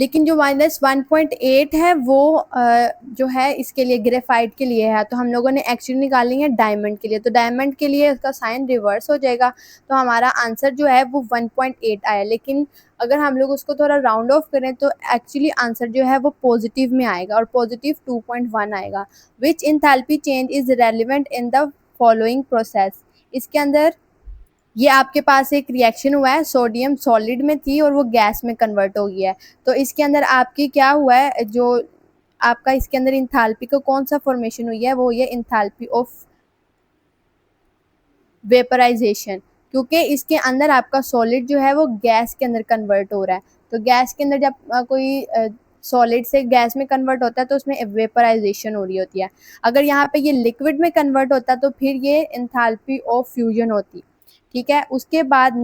लेकिन जो -1.8 है वो जो है इसके लिए ग्रेफाइट के लिए है, तो हम लोगों ने एक्चुअली निकाली है डायमंड के लिए, तो डायमंड के लिए उसका साइन रिवर्स हो जाएगा, तो हमारा आंसर जो है वो 1.8 आया। लेकिन अगर हम लोग उसको थोड़ा राउंड ऑफ करें तो एक्चुअली आंसर जो है वो पॉजिटिव में आएगा और पॉजिटिव 2.1 आएगा। Which enthalpy change is relevant in the following process. इसके अंदर ये आपके पास एक रिएक्शन हुआ है, सोडियम सॉलिड में थी और वो गैस में कन्वर्ट हो गया है, तो इसके अंदर आपकी क्या हुआ है, जो आपका इसके अंदर इंथैल्पी को कौन सा फॉर्मेशन हुई है, वो ये इंथैल्पी ऑफ वेपराइजेशन, क्योंकि इसके अंदर आपका सॉलिड जो है वो गैस के अंदर कन्वर्ट हो रहा है। तो गैस के अंदर जब कोई सॉलिड से गैस में कन्वर्ट होता है तो उसमें वेपराइजेशन हो रही होती है। अगर यहाँ पे ये लिक्विड में कन्वर्ट होता तो फिर ये इंथैल्पी ऑफ फ्यूजन होती। ठीक है, उसके बाद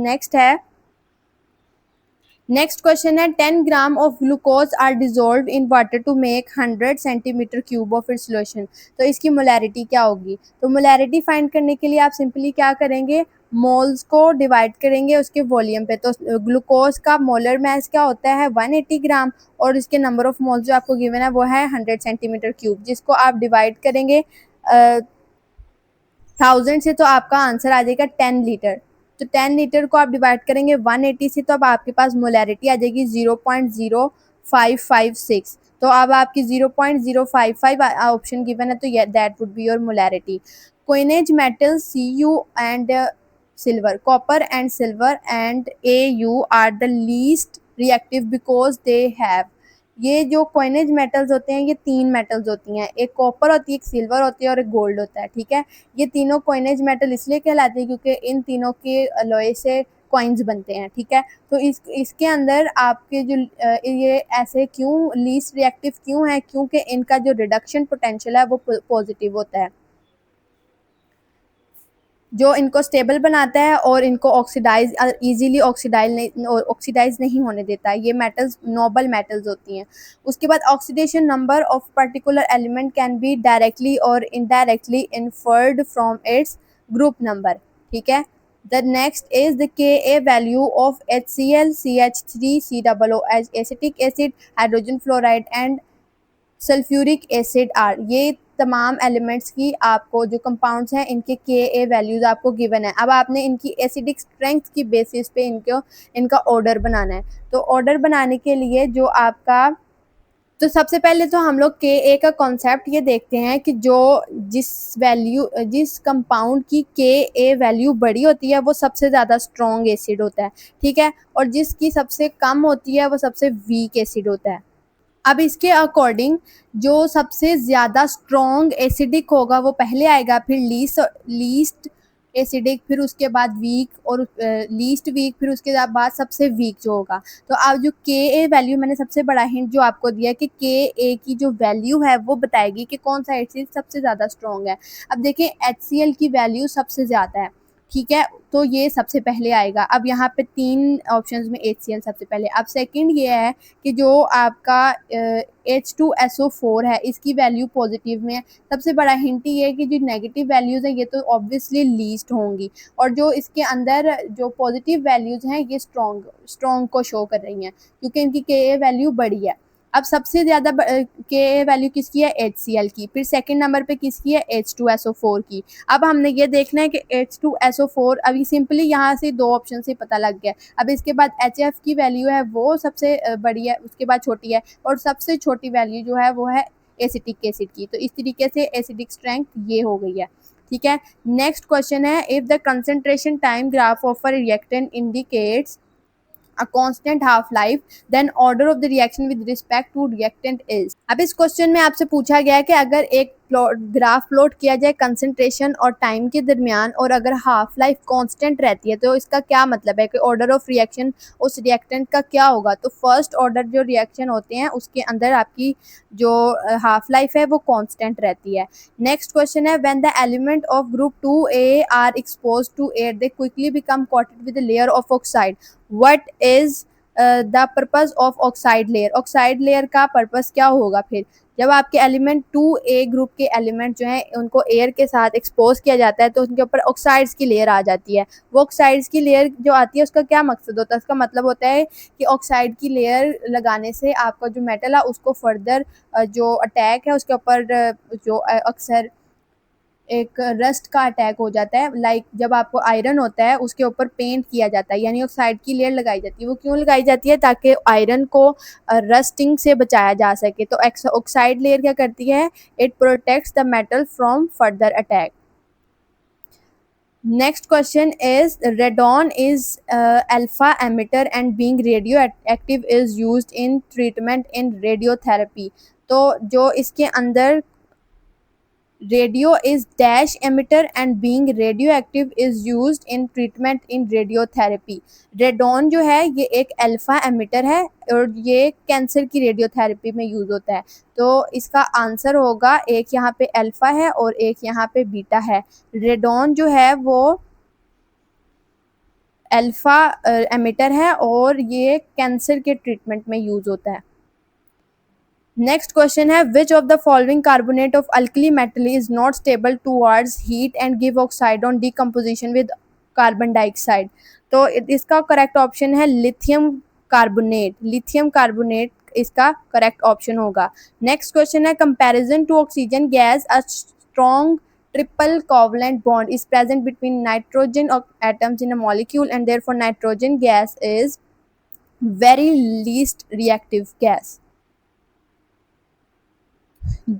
नेक्स्ट क्वेश्चन है 10 gram of glucose are dissolve in water to make 100 centimetre cube of its solution. तो इसकी मोलैरिटी क्या होगी? तो मोलैरिटी फाइंड करने के लिए आप सिंपली क्या करेंगे, मोल्स को डिवाइड करेंगे उसके वॉल्यूम पे। तो ग्लूकोज का मोलर मास क्या होता है 180 ग्राम और इसके नंबर ऑफ मोल्स जो आपको गिवन है वो है 100 सेंटीमीटर क्यूब, जिसको आप डिवाइड करेंगे 1000 से तो आपका आंसर आ जाएगा 10 लीटर। तो 10 लीटर को आप डिवाइड करेंगे 180 से तो अब आपके पास मोलैरिटी आ जाएगी 0.0556। तो अब आपकी 0.055 ऑप्शन गिवन है, तो that would be your molarity. Coinage metal Cu and silver, copper and silver and Au are the least reactive because they have. ये जो कॉइनेज मेटल्स होते हैं ये 3 मेटल्स होती हैं, एक कॉपर होती है, एक सिल्वर होती है और एक गोल्ड होता है। ठीक है, ये तीनों कॉइनेज मेटल इसलिए कहलाते हैं क्योंकि इन तीनों के अलॉय से कॉइन्स बनते हैं। ठीक है, तो इसके अंदर आपके जो ये ऐसे क्यों लीस्ट रिएक्टिव क्यों है, क्योंकि इनका जो रिडक्शन पोटेंशियल है वो पॉजिटिव होता है, जो इनको स्टेबल बनाता है और इनको ऑक्सीडाइज इजीली ऑक्सीडाइज नहीं होने देता है। ये मेटल्स नोबल मेटल्स होती हैं। उसके बाद oxidation number of particular element can be directly और indirectly inferred from its group number. ठीक है, the next is the Ka value of HCl, CH3, COO as acetic acid, hydrogen fluoride and sulphuric acid are. ये तमाम elements की आपको जो compounds हैं इनके Ka वैल्यूज आपको गिवन है। अब आपने इनकी एसिडिक स्ट्रेंथ की बेसिस पे इनका ऑर्डर बनाना है। तो ऑर्डर बनाने के लिए जो आपका, तो सबसे पहले तो हम लोग Ka का कॉन्सेप्ट ये देखते हैं कि जिस कंपाउंड की Ka वैल्यू बड़ी होती है वो सबसे ज़्यादा स्ट्रॉन्ग एसिड होता है। ठीक है, और जिसकी सबसे कम होती है वो सबसे वीक एसिड होता है। अब इसके अकॉर्डिंग जो सबसे ज़्यादा स्ट्रॉन्ग एसिडिक होगा वो पहले आएगा, फिर लीस्ट एसिडिक, फिर उसके बाद वीक और लीस्ट वीक, फिर उसके बाद सबसे वीक जो होगा। तो अब जो Ka वैल्यू मैंने सबसे बड़ा हिंट जो आपको दिया कि Ka की जो वैल्यू है वो बताएगी कि कौन सा एसिड सबसे ज़्यादा स्ट्रॉन्ग है। अब देखिए HCl की वैल्यू सबसे ज़्यादा है। ठीक है, तो ये सबसे पहले आएगा। अब यहाँ पे 3 ऑप्शंस में HCl सबसे पहले। अब सेकंड ये है कि जो आपका H2SO4 है इसकी वैल्यू पॉजिटिव में है। सबसे बड़ा हिंट ये है कि जो नेगेटिव वैल्यूज़ हैं ये तो ऑब्वियसली लीस्ट होंगी, और जो इसके अंदर जो पॉजिटिव वैल्यूज़ हैं ये स्ट्रॉन्ग को शो कर रही हैं क्योंकि इनकी Ka वैल्यू बड़ी है। अब सबसे ज़्यादा Ka वैल्यू किसकी है HCl की, फिर सेकंड नंबर पे किसकी है H2SO4 की। अब हमने ये देखना है कि H2SO4 अभी सिंपली यहाँ से 2 ऑप्शन से पता लग गया। अब इसके बाद HF की वैल्यू है वो सबसे बड़ी है, उसके बाद छोटी है, और सबसे छोटी वैल्यू जो है वो है एसिटिक एसिड की। तो इस तरीके से एसिडिक स्ट्रेंथ ये हो गई है। ठीक है, नेक्स्ट क्वेश्चन है if the concentration time graph of a reactant indicates a constant half life then order of the reaction with respect to reactant is। अब इस क्वेश्चन में आपसे पूछा गया है कि अगर एक ग्राफ प्लॉट किया जाए कंसंट्रेशन और टाइम के दरमियान और अगर हाफ लाइफ कांस्टेंट रहती है तो इसका क्या मतलब है कि ऑर्डर ऑफ रिएक्शन उस रिएक्टेंट का क्या होगा। तो फर्स्ट ऑर्डर जो रिएक्शन होते हैं उसके अंदर आपकी जो हाफ लाइफ है वो कांस्टेंट रहती है। नेक्स्ट क्वेश्चन है when the element of group 2A are exposed to air they quickly become coated with a layer of oxide, what is the purpose of oxide layer, oxide layer का purpose क्या होगा फिर? जब आपके element 2A group के element जो हैं उनको एयर के साथ एक्सपोज किया जाता है तो उनके ऊपर ऑक्साइड्स की लेयर आ जाती है। वो ऑक्साइड्स की लेयर जो आती है उसका क्या मकसद होता है? उसका मतलब होता है कि ऑक्साइड की लेयर लगाने से आपका जो मेटल है उसको फर्दर जो अटैक है उसके ऊपर जो अक्सर एक रस्ट का अटैक हो जाता है। लाइक जब आपको आयरन होता है उसके ऊपर पेंट किया जाता है, यानी ऑक्साइड की लेयर लगाई जाती है। वो क्यों लगाई जाती है? ताकि आयरन को रस्टिंग से बचाया जा सके। तो ऑक्साइड लेयर क्या करती है? It protects the metal from further attack. Next question is radon is alpha emitter and being radioactive is used in treatment in radiotherapy। तो जो इसके अंदर radio is dash emitter and being radioactive is used in treatment in radiotherapy. Radon जो है ये एक alpha emitter है और ये कैंसर की रेडियोथेरेपी में यूज होता है। तो इसका आंसर होगा, एक यहाँ पे अल्फा है और एक यहाँ पे बीटा है। रेडॉन जो है वो अल्फा एमिटर है और ये कैंसर के ट्रीटमेंट में यूज होता है। नेक्स्ट क्वेश्चन है which of the following carbonate of alkali metal is not stable towards heat and give oxide on decomposition with carbon dioxide. तो इसका करेक्ट ऑप्शन है लिथियम कार्बोनेट। लिथियम कार्बोनेट इसका correct option होगा। Next question है comparison to oxygen gas a strong triple covalent bond is present between nitrogen atoms in a molecule and therefore nitrogen gas is very least reactive gas।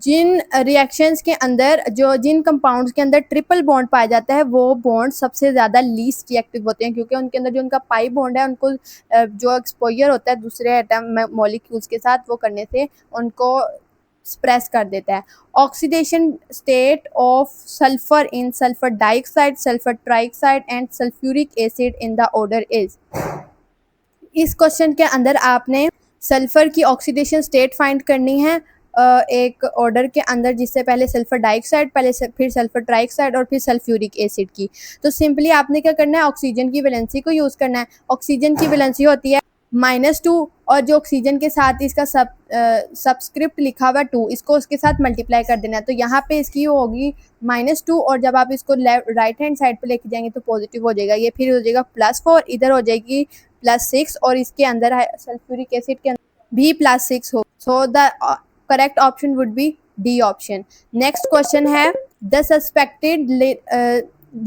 Jin reactions के अंदर जिन compounds के अंदर triple bond पाया जाता है वो bond सबसे ज़्यादा लीस्ट रिएक्टिव होते हैं, क्योंकि उनके अंदर जो उनका पाई बॉन्ड है उनको जो एक्सपोजर होता है दूसरे एटम मॉलिक्यूल्स के साथ वो करने से उनको स्प्रेस कर देता है। Oxidation state of sulphur in sulphur dioxide, sulphur trioxide and sulphuric acid in the order is. इस क्वेश्चन के अंदर आपने सल्फर की ऑक्सीडेशन स्टेट फाइंड करनी है एक ऑर्डर के अंदर, जिससे पहले सल्फर डाइऑक्साइड, पहले फिर सल्फर ट्राइऑक्साइड और फिर सल्फ्यूरिक एसिड की। तो सिंपली आपने क्या करना है, ऑक्सीजन की वैलेंसी को यूज़ करना है। ऑक्सीजन की वैलेंसी होती है -2 और जो ऑक्सीजन के साथ इसका सबस्क्रिप्ट लिखा हुआ 2 इसको उसके साथ मल्टीप्लाई कर देना है। तो यहाँ पे इसकी होगी -2 और जब आप इसको राइट हैंड साइड पे लेके जाएंगे तो पॉजिटिव हो जाएगा, ये फिर हो जाएगा +4, इधर हो जाएगी +6 और इसके अंदर सल्फ्यूरिक एसिड के अंदर भी +6 हो। So the correct option would be D option. Next question है the suspected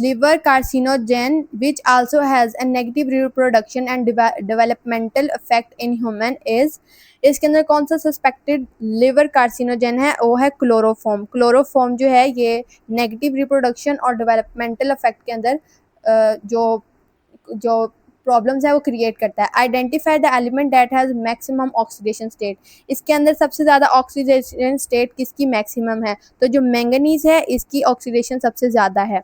liver carcinogen which also has a negative reproduction and developmental effect in human is। इसके अंदर कौन सा सस्पेक्टेड लिवर कार्सिनोजन है? वो है क्लोरोफॉर्म। क्लोरोफॉर्म जो है ये नेगेटिव रिप्रोडक्शन और डेवलपमेंटल इफेक्ट के अंदर जो प्रॉब्लम्स है वो क्रिएट करता है। Identify the element that has maximum oxidation state. इसके अंदर सबसे ज़्यादा ऑक्सीडेशन स्टेट किसकी मैक्सिमम है? तो जो मैंगनीज है इसकी ऑक्सीडेशन सबसे ज़्यादा है।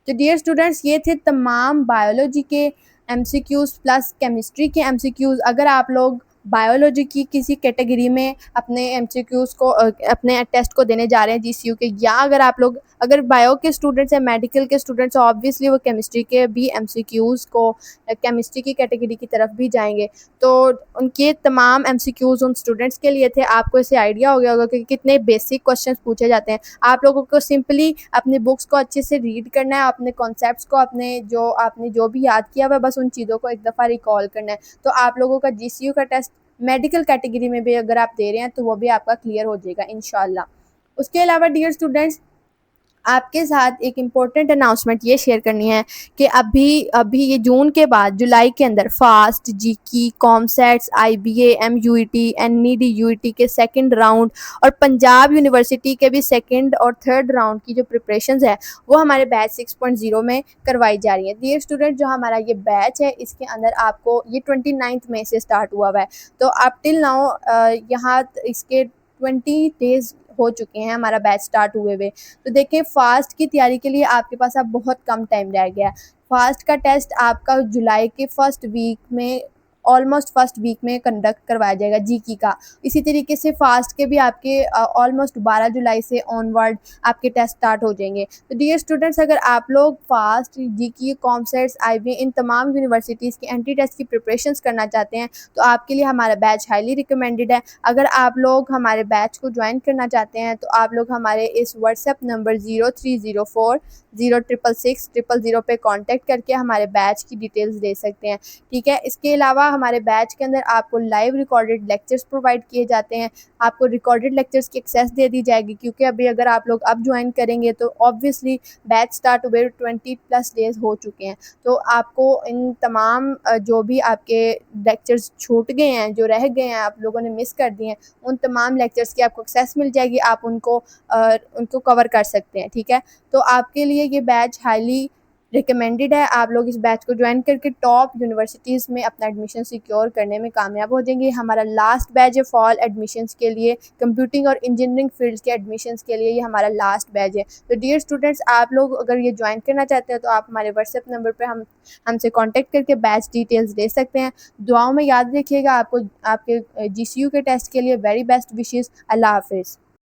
तो डियर स्टूडेंट्स ये थे तमाम बायोलॉजी के MCQs प्लस केमिस्ट्री के MCQs। अगर आप लोग बायोलॉजी की किसी कैटेगरी में अपने MCQs को अपने टेस्ट को देने जा रहे हैं GCU के, या अगर आप लोग अगर बायो के स्टूडेंट्स हैं, मेडिकल के स्टूडेंट्स हैं, ऑब्वियसली वो केमिस्ट्री के भी MCQs को केमिस्ट्री की कैटेगरी की तरफ भी जाएंगे। तो उनके तमाम MCQs उन स्टूडेंट्स के लिए थे। आपको इससे आइडिया हो गया होगा कि कितने बेसिक क्वेश्चन पूछे जाते हैं। आप लोगों को सिंपली अपने बुक्स को अच्छे से रीड करना है, अपने कॉन्सेप्ट्स को आपने जो भी याद किया हुआ है बस उन चीज़ों को एक दफ़ा रिकॉल करना है। तो आप लोगों का GCU का टेस्ट मेडिकल कैटेगरी में भी अगर आप दे रहे हैं तो वो भी आपका क्लियर हो जाएगा इंशाल्लाह। उसके अलावा डियर स्टूडेंट्स आपके साथ एक इम्पोर्टेंट अनाउंसमेंट ये शेयर करनी है कि अभी ये जून के बाद जुलाई के अंदर फास्ट, जीकी, COMSATS, IBA, MUET, NED UET के सेकंड राउंड और पंजाब यूनिवर्सिटी के भी सेकंड और थर्ड राउंड की जो प्रिपरेशंस है वो हमारे बैच 6.0 में करवाई जा रही है। डियर स्टूडेंट जो हमारा ये बैच है इसके अंदर आपको ये 29 मई से स्टार्ट हुआ हुआ है। तो आप टिल नाउ यहाँ इसके 20 डेज़ हो चुके हैं हमारा बैच स्टार्ट हुए हुए। तो देखिए फास्ट की तैयारी के लिए आपके पास अब बहुत कम टाइम रह गया है। फास्ट का टेस्ट आपका जुलाई के फर्स्ट वीक में ऑलमोस्ट फर्स्ट वीक में कंडक्ट करवाया जाएगा जीके का। इसी तरीके से फास्ट के भी आपके ऑलमोस्ट 12 जुलाई से ऑनवर्ड आपके टेस्ट स्टार्ट हो जाएंगे। तो डियर स्टूडेंट्स, अगर आप लोग फास्ट, जीके, कॉमसेट्स, आईबी इन तमाम यूनिवर्सिटीज़ की एंट्री टेस्ट की प्रिपरेशंस करना चाहते हैं तो आपके लिए हमारा बैच हाईली रिकमेंडेड है। अगर आप लोग हमारे बैच को ज्वाइन करना चाहते हैं तो आप लोग हमारे इस व्हाट्सएप नंबर 0304066600 पे कांटेक्ट करके हमारे बैच की डिटेल्स दे सकते हैं। ठीक है, इसके अलावा हमारे बैच के अंदर आपको लाइव रिकॉर्डेड लेक्चर्स प्रोवाइड किए जाते हैं। आपको रिकॉर्डेड लेक्चर्स की एक्सेस दे दी जाएगी, क्योंकि अभी अगर आप लोग अब ज्वाइन करेंगे तो ऑब्वियसली बैच स्टार्ट हुए 20+ डेज़ हो चुके हैं। तो आपको इन तमाम जो भी आपके लेक्चर्स छूट गए हैं, जो रह गए हैं, आप लोगों ने मिस कर दिए हैं, उन तमाम लेक्चर्स की आपको एक्सेस मिल जाएगी। आप उनको कवर कर सकते हैं। ठीक है, तो आपके लिए ये बैच हाईली रिकमेंडेड है। आप लोग इस बैच को ज्वाइन करके टॉप यूनिवर्सिटीज़ में अपना एडमिशन सिक्योर करने में कामयाब हो जाएंगे। हमारा लास्ट बैच है फॉल एडमिशन्स के लिए, कंप्यूटिंग और इंजीनियरिंग फील्ड के एडमिशन्स के लिए ये हमारा लास्ट बैच है। तो डियर स्टूडेंट्स, आप लोग अगर ये ज्वाइन करना चाहते हैं तो आप हमारे व्हाट्सएप नंबर पर हमसे कॉन्टेक्ट करके बैच डिटेल्स दे सकते हैं। दुआओं में याद रखिएगा। आपको आपके GCU के टेस्ट के लिए वेरी बेस्ट विशेज़। अल्लाह हाफिज़।